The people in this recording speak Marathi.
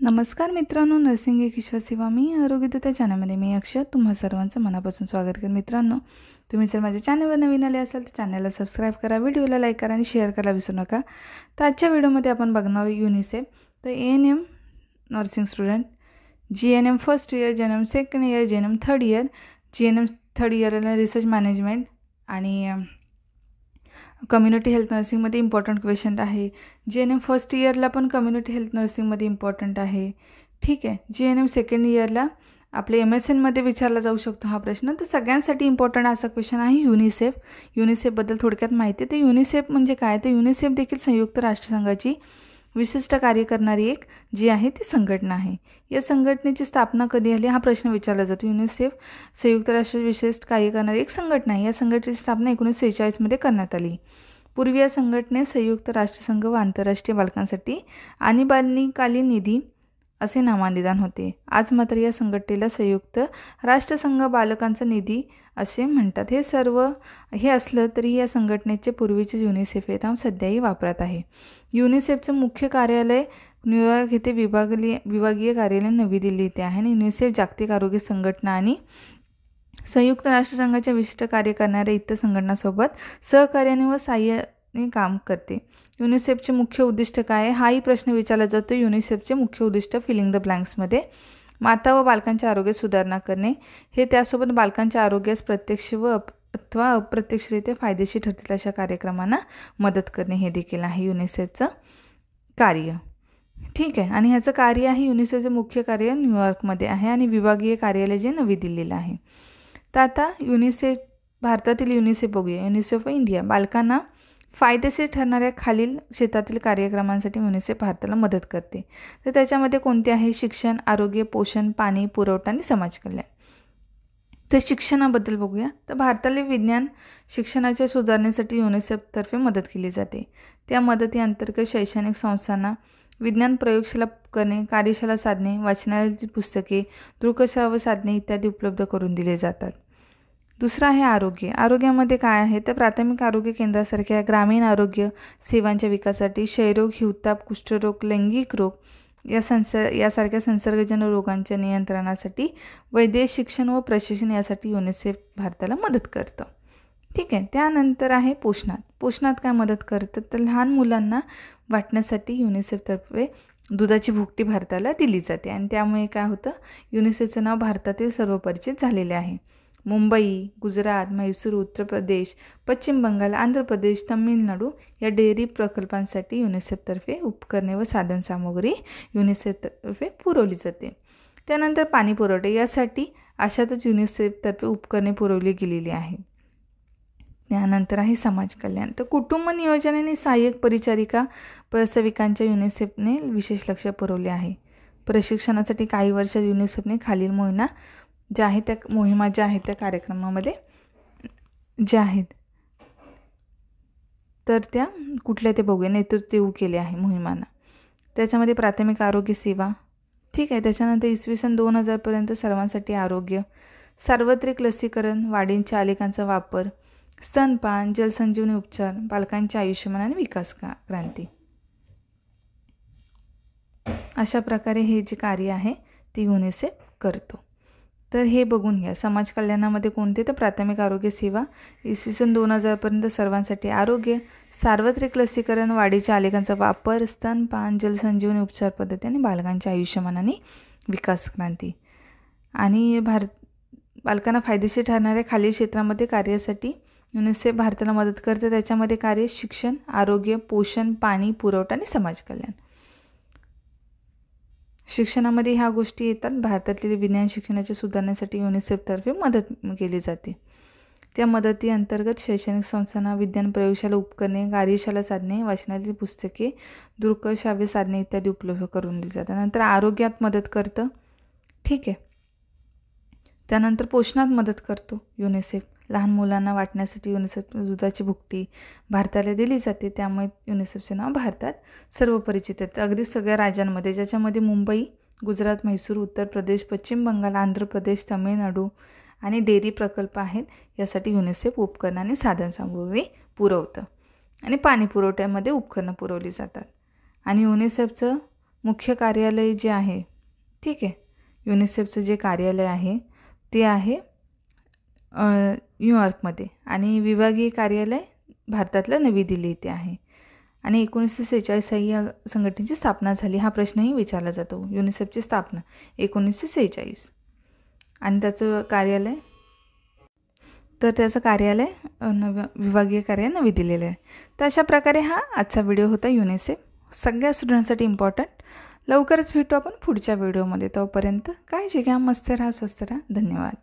नमस्कार मित्रांनो, नर्सिंग एक ईश्वरसेवा मी आरोग्यदूत चॅनलमध्ये मी अक्षय तुम्हा सर्वांचं मनापासून स्वागत करते। मित्रांनो, तुम्ही जर माझ्या चॅनलवर नवीन आले असाल तर चॅनलला सबस्क्राईब करा, व्हिडिओला लाईक करा आणि शेअर करायला विसरू नका। तर आजच्या व्हिडिओमध्ये आपण बघणार आहोत युनिसेफ। तर ANM nursing student, GNM first year, GNM second year, GNM third year, GNM third इयरला रिसर्च मॅनेजमेंट आणि कम्युनिटी हेल्थ नर्सिंगमध्ये इम्पॉर्टंट क्वेश्चन आहे। जीएनएम फर्स्ट इयरला पण कम्युनिटी हेल्थ नर्सिंगमध्ये इम्पॉर्टंट आहे। ठीक आहे, जीएनएम सेकंड इयरला आपले एमएसएनमध्ये विचारला जाऊ शकतो हा प्रश्न। तर सगळ्यांसाठी इम्पॉर्टंट असा क्वेश्चन आहे युनिसेफ। युनिसेफबद्दल थोडक्यात माहिती। तर युनिसेफ म्हणजे काय? तर युनिसेफ देखील संयुक्त राष्ट्रसंघाची विशिष्ट कार्य करणारी एक जी आहे ती संघटना आहे। या संघटनेची स्थापना कधी झाली हा प्रश्न विचारला जातो। युनिसेफ संयुक्त राष्ट्र विशिष्ट कार्य करणारी एक संघटना आहे। या संघटनेची स्थापना 1946 मध्ये करण्यात आली। पूर्वी या संघटनेत संयुक्त राष्ट्रसंघ व आंतरराष्ट्रीय बालकांसाठी आणीबाणीकालीन निधी असे नामांकित होते। आज मात्र या संघटनेला संयुक्त राष्ट्रसंघ बालकांचा निधी असे म्हणतात। हे असलं तरी या संघटनेचे पूर्वीचे युनिसेफ हे नाव सध्याही वापरात आहे। युनिसेफचं मुख्य कार्यालय न्यूयॉर्क येथे विभागीय कार्यालय नवी दिल्ली येथे आहे आणि युनिसेफ जागतिक आरोग्य संघटना आणि संयुक्त राष्ट्रसंघाच्या विशिष्ट कार्य करणाऱ्या इतर संघटनांसोबत सहकार्याने व सहाय्याने काम करते। युनिसेफचे मुख्य उद्दिष्ट काय आहे हाही प्रश्न विचारला जातो। युनिसेफचे मुख्य उद्दिष्ट फिलिंग द ब्लँक्समध्ये माता व बालकांच्या आरोग्यात सुधारणा करणे हे, त्यासोबत बालकांच्या आरोग्यास प्रत्यक्ष व अथवा अप्रत्यक्षरित्या फायदेशीर ठरतील अशा कार्यक्रमांना मदत करणे हे देखील आहे युनिसेफचं कार्य। ठीक आहे, आणि ह्याचं कार्य आहे युनिसेफचे मुख्य कार्य न्यूयॉर्कमध्ये आहे आणि विभागीय कार्यालय जे नवी दिल्लीला आहे। तर आता युनिसेफ भारतातील युनिसेफ बघूया। युनिसेफ ऑफ इंडिया बालकांना फायदेशीर ठरणाऱ्या खालील क्षेत्रातील कार्यक्रमांसाठी युनिसेफ भारताला मदत करते। तर त्याच्यामध्ये कोणते आहे? शिक्षण, आरोग्य, पोषण, पाणी पुरवठा आणि समाज कल्याण। तर शिक्षणाबद्दल बघूया। तर भारताला विज्ञान शिक्षणाच्या सुधारणेसाठी युनिसेफतर्फे मदत केली जाते। त्या मदतीअंतर्गत शैक्षणिक संस्थांना विज्ञान प्रयोगशाळा करणे, कार्यशाळा साधने, वाचनालयातील पुस्तके, दृकश्राव्य व साधने इत्यादी उपलब्ध करून दिले जातात। दुसरं आहे आरोग्य। आरोग्यामध्ये काय आहे? तर प्राथमिक आरोग्य केंद्रासारख्या ग्रामीण आरोग्य सेवांच्या विकासासाठी क्षयरोग, हिवताप, कुष्ठरोग, लैंगिक रोग यासारख्या संसर्गजन्य रोगांच्या नियंत्रणासाठी वैद्यकीय शिक्षण व प्रशिक्षण यासाठी युनिसेफ भारताला मदत करतं। ठीक आहे, त्यानंतर आहे पोषणात। पोषणात काय मदत करतं? तर लहान मुलांना वाटण्यासाठी युनिसेफतर्फे दुधाची भुकटी भारताला दिली जाते आणि त्यामुळे काय होतं? युनिसेफचं नाव भारतातील सर्व परिचित झालेले आहे। मुंबई, गुजरात, म्हैसूर, उत्तर प्रदेश, पश्चिम बंगाल, आंध्र प्रदेश, तामिळनाडू या डेअरी प्रकल्पांसाठी युनिसेफतर्फे उपकरणे व साधनसामुग्री युनिसेफतर्फे पुरवली जाते। त्यानंतर पाणी पुरवठा यासाठी अशातच युनिसेफतर्फे उपकरणे पुरवली गेलेली आहेत। त्यानंतर आहे समाज कल्याण। तर कुटुंब नियोजन आणि सहाय्यक परिचारिका प्रसविकांच्या युनिसेफने विशेष लक्ष पुरवले आहे। प्रशिक्षणासाठी काही वर्षात युनिसेफने खालील मोहिमा ज्या आहेत त्या कार्यक्रमामध्ये ज्या आहेत तर त्या कुठल्या ते बघूया। नेतृत्व केले आहे मोहिमांना। त्याच्यामध्ये प्राथमिक आरोग्य सेवा, ठीक आहे। त्याच्यानंतर इसवी सन 2000 पर्यंत सर्वांसाठी आरोग्य, सार्वत्रिक लसीकरण, वाढींच्या आलेखांचा वापर, स्तनपान, जलसंजीवनी उपचार, बालकांचे आयुष्यमान आणि विकास क्रांती अशा प्रकारे हे जे कार्य आहे ते युनिसेफ करतो। तर हे बघून घ्या। समाज कल्याणामध्ये कोणते? तर प्राथमिक आरोग्य सेवा, इसवी सन 2000 पर्यंत सर्वांसाठी आरोग्य, सार्वत्रिक लसीकरण, वाढीच्या आलेखांचा वापर, स्तनपान, जलसंजीवनी उपचार पद्धती आणि बालकांच्या आयुष्यमान आणि विकास क्रांती। आणि बालकांना फायदेशीर ठरणाऱ्या खालील क्षेत्रामध्ये कार्यासाठी युनिसेफ भारताला मदत करते। त्याच्यामध्ये कार्य शिक्षण, आरोग्य, पोषण, पाणी पुरवठा आणि समाज कल्याण। शिक्षणामध्ये ह्या गोष्टी येतात। भारतातील विज्ञान शिक्षणाच्या सुधारण्यासाठी युनिसेफतर्फे मदत केली जाते। त्या मदतीअंतर्गत शैक्षणिक संस्थांना विज्ञान प्रयोगशाळा उपकरणे, कार्यशाळा साधने, वाचनालयातील पुस्तके, दृकश्राव्य साधने इत्यादी उपलब्ध करून दिली जातात। नंतर आरोग्यात मदत करतं, ठीक आहे। त्यानंतर पोषणात मदत करतो युनिसेफ। लहान मुलांना वाटण्यासाठी युनिसेफ दुधाची भुकटी भारताला दिली जाते। त्यामुळे युनिसेफचे नाव भारतात सर्व परिचित आहे। अगदी सगळ्या राज्यांमध्ये, ज्याच्यामध्ये मुंबई, गुजरात, म्हैसूर, उत्तर प्रदेश, पश्चिम बंगाल, आंध्र प्रदेश, तामिळनाडू आणि डेअरी प्रकल्प आहेत यासाठी युनिसेफ उपकरणं आणि साधनसामुग्री पुरवतं आणि पाणी पुरवठ्यामध्ये उपकरणं पुरवली जातात। आणि युनिसेफचं मुख्य कार्यालय जे आहे, ठीक आहे, युनिसेफचं जे कार्यालय आहे ते आहे न्यूयॉर्कमध्ये आणि विभागीय कार्यालय भारतातलं नवी दिल्ली इथे आहे. आणि 1946 या संघटनेची स्थापना झाली. हा प्रश्नही विचारला जातो. युनिसेफची स्थापना 1946 आणि त्याचं कार्यालय विभागीय कार्यालय नवी दिल्लीला आहे. तर अशा प्रकारे हा आजचा व्हिडिओ होता युनिसेफ, सगळ्या स्टुडंटसाठी इम्पॉर्टंट. लवकरच भेटू आपण पुढच्या व्हिडिओमध्ये. तोपर्यंत काळजी घ्या, मस्त राहा, स्वस्त राहा. धन्यवाद.